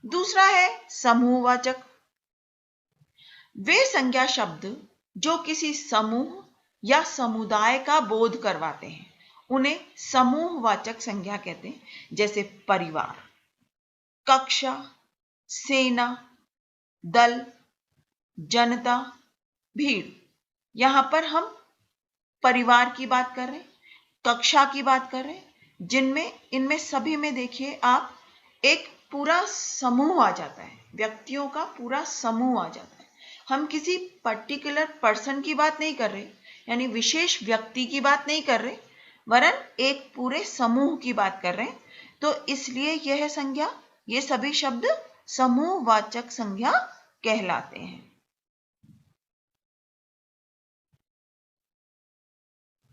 दूसरा है समूहवाचक। वे संज्ञा शब्द जो किसी समूह या समुदाय का बोध करवाते हैं उन्हें समूहवाचक संज्ञा कहते हैं, जैसे परिवार, कक्षा, सेना, दल, जनता, भीड़। यहां पर हम परिवार की बात कर रहे हैं, कक्षा की बात कर रहे हैं, जिनमें इनमें सभी में देखिए आप एक पूरा समूह आ जाता है, व्यक्तियों का पूरा समूह आ जाता है। हम किसी पर्टिकुलर पर्सन की बात नहीं कर रहे, यानी विशेष व्यक्ति की बात नहीं कर रहे, वरन एक पूरे समूह की बात कर रहे हैं। तो इसलिए यह संज्ञा, ये सभी शब्द समूहवाचक संज्ञा कहलाते हैं।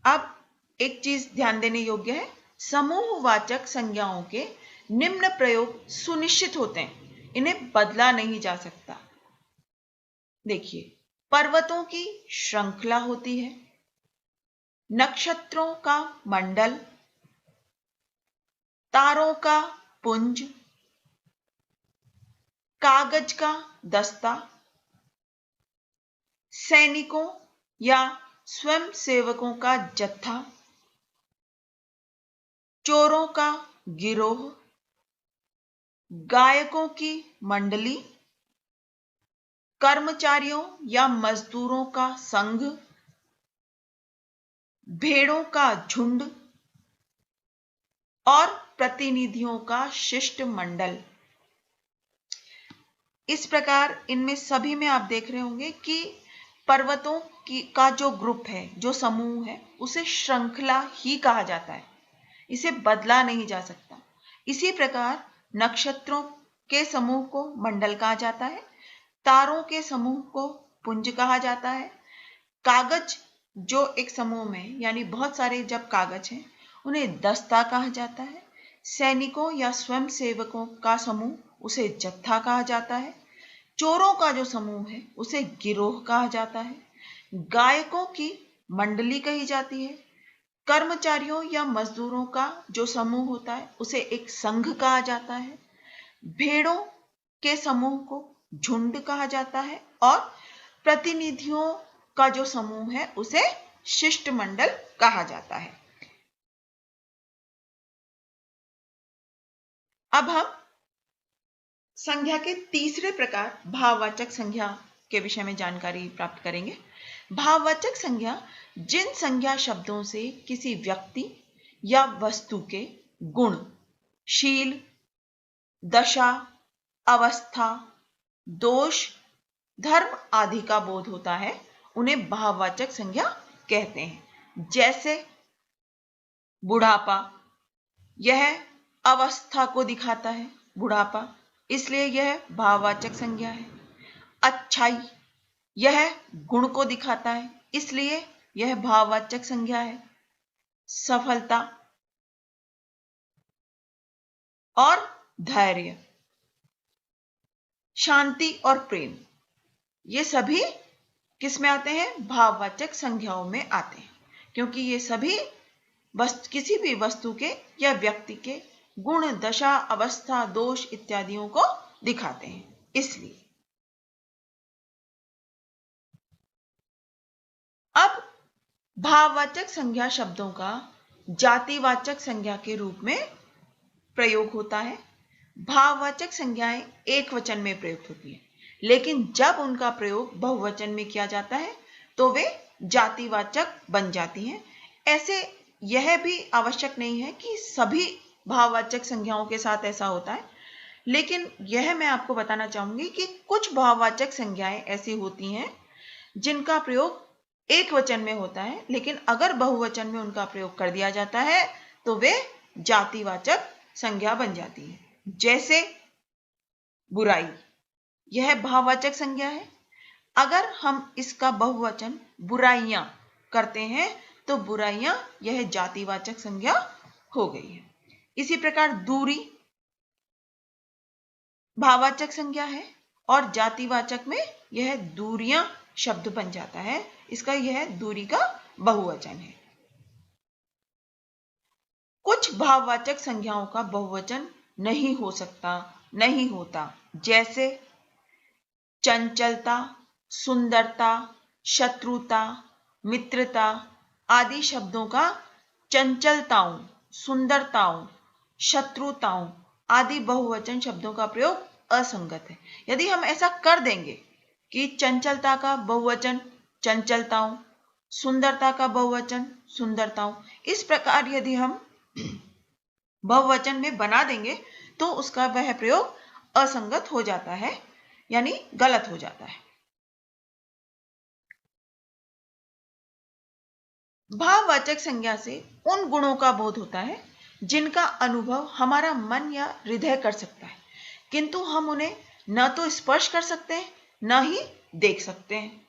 अब एक चीज ध्यान देने योग्य है, समूहवाचक संज्ञाओं के निम्न प्रयोग सुनिश्चित होते हैं, इन्हें बदला नहीं जा सकता। देखिए, पर्वतों की श्रृंखला होती है, नक्षत्रों का मंडल, तारों का पुंज, कागज का दस्ता, सैनिकों या स्वयंसेवकों का जत्था, चोरों का गिरोह, गायकों की मंडली, कर्मचारियों या मजदूरों का संघ, भेड़ों का झुंड और प्रतिनिधियों का शिष्टमंडल। इस प्रकार इनमें सभी में आप देख रहे होंगे कि पर्वतों का जो ग्रुप है, जो समूह है, उसे श्रृंखला ही कहा जाता है, इसे बदला नहीं जा सकता। इसी प्रकार नक्षत्रों के समूह को मंडल कहा जाता है, तारों के समूह को पुंज कहा जाता है, कागज जो एक समूह में, यानी बहुत सारे जब कागज हैं, उन्हें दस्ता कहा जाता है, सैनिकों या स्वयंसेवकों का समूह उसे जत्था कहा जाता है, चोरों का जो समूह है उसे गिरोह कहा जाता है, गायकों की मंडली कही जाती है, कर्मचारियों या मजदूरों का जो समूह होता है उसे एक संघ कहा जाता है, भेड़ों के समूह को झुंड कहा जाता है और प्रतिनिधियों का जो समूह है उसे शिष्टमंडल कहा जाता है। अब हम संज्ञा के तीसरे प्रकार भाववाचक संज्ञा के विषय में जानकारी प्राप्त करेंगे। भाववाचक संज्ञा जिन संज्ञा शब्दों से किसी व्यक्ति या वस्तु के गुण, शील, दशा, अवस्था, दोष, धर्म आदि का बोध होता है, उन्हें भाववाचक संज्ञा कहते हैं। जैसे बुढ़ापा, यह अवस्था को दिखाता है, बुढ़ापा, इसलिए यह भाववाचक संज्ञा है। अच्छाई, यह गुण को दिखाता है, इसलिए यह भाववाचक संज्ञा है। सफलता और धैर्य, शांति और प्रेम, ये सभी किस में आते हैं? भाववाचक संज्ञाओं में आते हैं, क्योंकि ये सभी किसी भी वस्तु के या व्यक्ति के गुण, दशा, अवस्था, दोष इत्यादियों को दिखाते हैं, इसलिए। अब भाववाचक संज्ञा शब्दों का जातिवाचक संज्ञा के रूप में प्रयोग होता है। भाववाचक संज्ञाएं एक वचन में प्रयुक्त होती हैं, लेकिन जब उनका प्रयोग बहुवचन में किया जाता है तो वे जातिवाचक बन जाती हैं। ऐसे यह भी आवश्यक नहीं है कि सभी भाववाचक संज्ञाओं के साथ ऐसा होता है, लेकिन यह मैं आपको बताना चाहूंगी कि कुछ भाववाचक संज्ञाएं ऐसी होती हैं जिनका प्रयोग एक वचन में होता है, लेकिन अगर बहुवचन में उनका प्रयोग कर दिया जाता है तो वे जातिवाचक संज्ञा बन जाती है। जैसे बुराई, यह भाववाचक संज्ञा है, अगर हम इसका बहुवचन बुराइयां करते हैं तो बुराइयां यह जातिवाचक संज्ञा हो गई है। इसी प्रकार दूरी भाववाचक संज्ञा है और जातिवाचक में यह दूरियां शब्द बन जाता है, इसका यह दूरी का बहुवचन है। कुछ भाववाचक संज्ञाओं का बहुवचन नहीं हो सकता, नहीं होता। जैसे चंचलता, सुंदरता, शत्रुता, मित्रता आदि शब्दों का चंचलताओं, सुंदरताओं, शत्रुताओं आदि बहुवचन शब्दों का प्रयोग असंगत है। यदि हम ऐसा कर देंगे कि चंचलता का बहुवचन चंचलताओं, सुंदरता का बहुवचन सुंदरताओं, इस प्रकार यदि हम बहुवचन में बना देंगे तो उसका वह प्रयोग असंगत हो जाता है, यानी गलत हो जाता है। भाववाचक संज्ञा से उन गुणों का बोध होता है जिनका अनुभव हमारा मन या हृदय कर सकता है, किंतु हम उन्हें न तो स्पर्श कर सकते हैं न ही देख सकते हैं।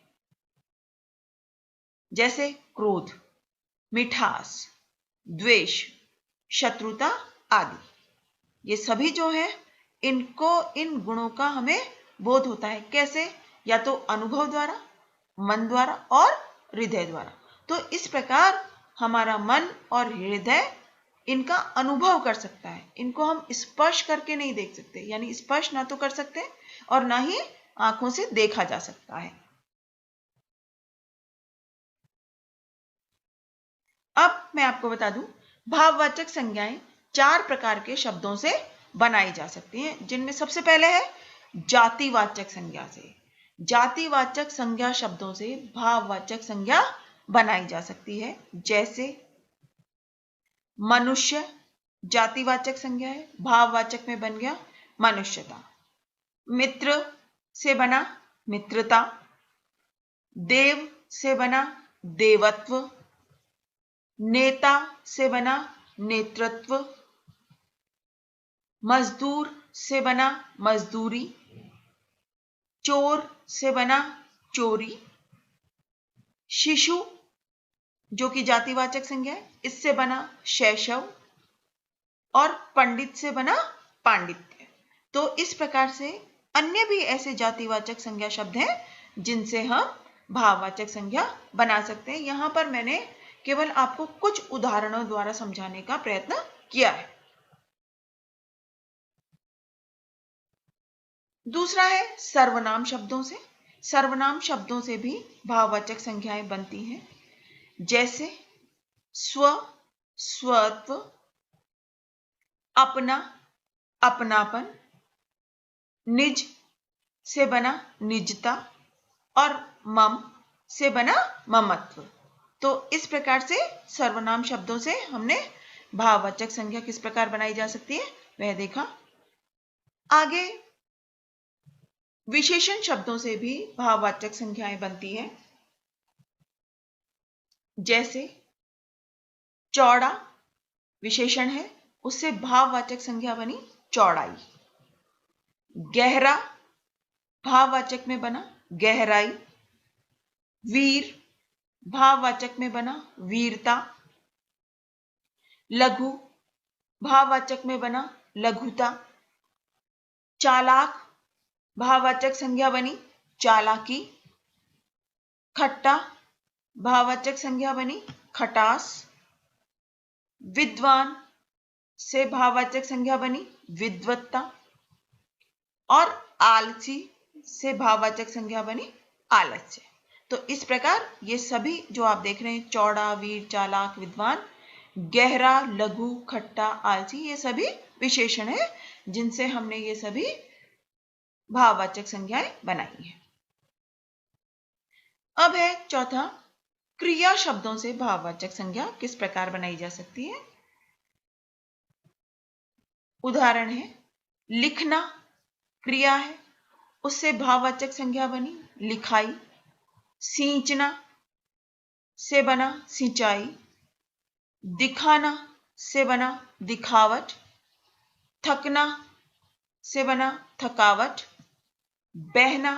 जैसे क्रोध, मिठास, द्वेष, शत्रुता आदि। ये सभी जो है इन गुणों का हमें बोध होता है। कैसे? या तो अनुभव द्वारा, मन द्वारा और हृदय द्वारा। तो इस प्रकार हमारा मन और हृदय इनका अनुभव कर सकता है। इनको हम स्पर्श करके नहीं देख सकते, यानी स्पर्श ना तो कर सकते और ना ही आंखों से देखा जा सकता है। अब मैं आपको बता दूं, भाववाचक संज्ञाएं 4 प्रकार के शब्दों से बनाई जा सकती हैं, जिनमें सबसे पहले है जातिवाचक संज्ञा से। जातिवाचक संज्ञा शब्दों से भाववाचक संज्ञा बनाई जा सकती है। जैसे मनुष्य जातिवाचक संज्ञा है, भाववाचक में बन गया मनुष्यता। मित्र से बना मित्रता, देव से बना देवत्व, नेता से बना नेतृत्व, मजदूर से बना मजदूरी, चोर से बना चोरी, शिशु जो कि जातिवाचक संज्ञा है, इससे बना शैशव, और पंडित से बना पांडित्य। तो इस प्रकार से अन्य भी ऐसे जातिवाचक संज्ञा शब्द हैं जिनसे हम भाववाचक संज्ञा बना सकते हैं। यहां पर मैंने केवल आपको कुछ उदाहरणों द्वारा समझाने का प्रयत्न किया है। दूसरा है सर्वनाम शब्दों से। सर्वनाम शब्दों से भी भाववाचक संज्ञाएं बनती हैं। जैसे स्व, स्वत्व, अपना, अपनापन, निज से बना निजता और मम से बना ममत्व। तो इस प्रकार से सर्वनाम शब्दों से हमने भाववाचक संज्ञा किस प्रकार बनाई जा सकती है वह देखा। आगे विशेषण शब्दों से भी भाववाचक संज्ञाएं बनती हैं। जैसे चौड़ा विशेषण है, उससे भाववाचक संज्ञा बनी चौड़ाई। गहरा भाववाचक में बना गहराई। वीर भाववाचक में बना वीरता। लघु भाववाचक में बना लघुता। चालाक भाववाचक संज्ञा बनी चालाकी। खट्टा भाववाचक संज्ञा बनी खटास। विद्वान से भाववाचक संज्ञा बनी विद्वत्ता। और आलसी से भाववाचक संज्ञा बनी आलस्य। तो इस प्रकार ये सभी जो आप देख रहे हैं, चौड़ा, वीर, चालाक, विद्वान, गहरा, लघु, खट्टा, आलसी, ये सभी विशेषण है जिनसे हमने ये सभी भाववाचक संज्ञाएं बनाई है। अब है चौथा, क्रिया शब्दों से भाववाचक संज्ञा किस प्रकार बनाई जा सकती है। उदाहरण है लिखना क्रिया है, उससे भाववाचक संज्ञा बनी लिखाई। सींचना से बना सिंचाई। दिखाना से बना दिखावट। थकना से बना थकावट। बहना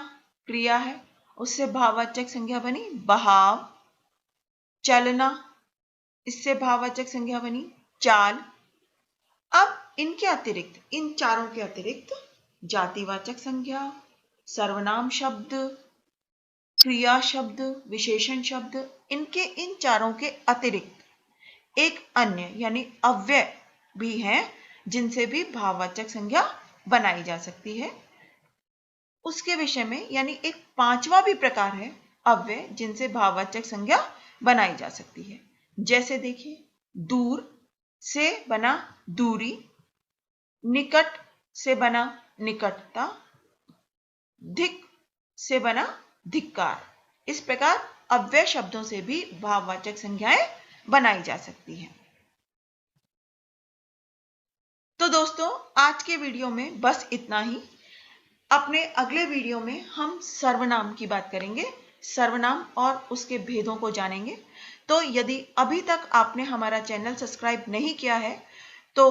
क्रिया है, उससे भाववाचक संज्ञा बनी बहाव। चलना, इससे भाववाचक संज्ञा बनी चाल। अब इनके अतिरिक्त, इन चारों के अतिरिक्त जातिवाचक संज्ञा, सर्वनाम शब्द, क्रिया शब्द, विशेषण शब्द, इनके इन चारों के अतिरिक्त एक अन्य यानी अव्यय भी हैं जिनसे भी भाववाचक संज्ञा बनाई जा सकती है। उसके विषय में यानी एक पांचवा भी प्रकार है अव्यय जिनसे भाववाचक संज्ञा बनाई जा सकती है। जैसे देखिए, दूर से बना दूरी, निकट से बना निकटता, धिक से बना धिक्कार। इस प्रकार अव्यय शब्दों से भी भाववाचक संज्ञाएं बनाई जा सकती हैं। तो दोस्तों, आज के वीडियो में बस इतना ही। अपने अगले वीडियो में हम सर्वनाम की बात करेंगे, सर्वनाम और उसके भेदों को जानेंगे। तो यदि अभी तक आपने हमारा चैनल सब्सक्राइब नहीं किया है तो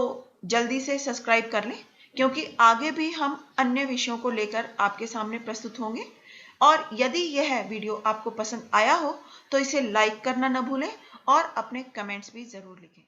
जल्दी से सब्सक्राइब कर लें, क्योंकि आगे भी हम अन्य विषयों को लेकर आपके सामने प्रस्तुत होंगे। और यदि यह वीडियो आपको पसंद आया हो तो इसे लाइक करना न भूलें और अपने कमेंट्स भी जरूर लिखें।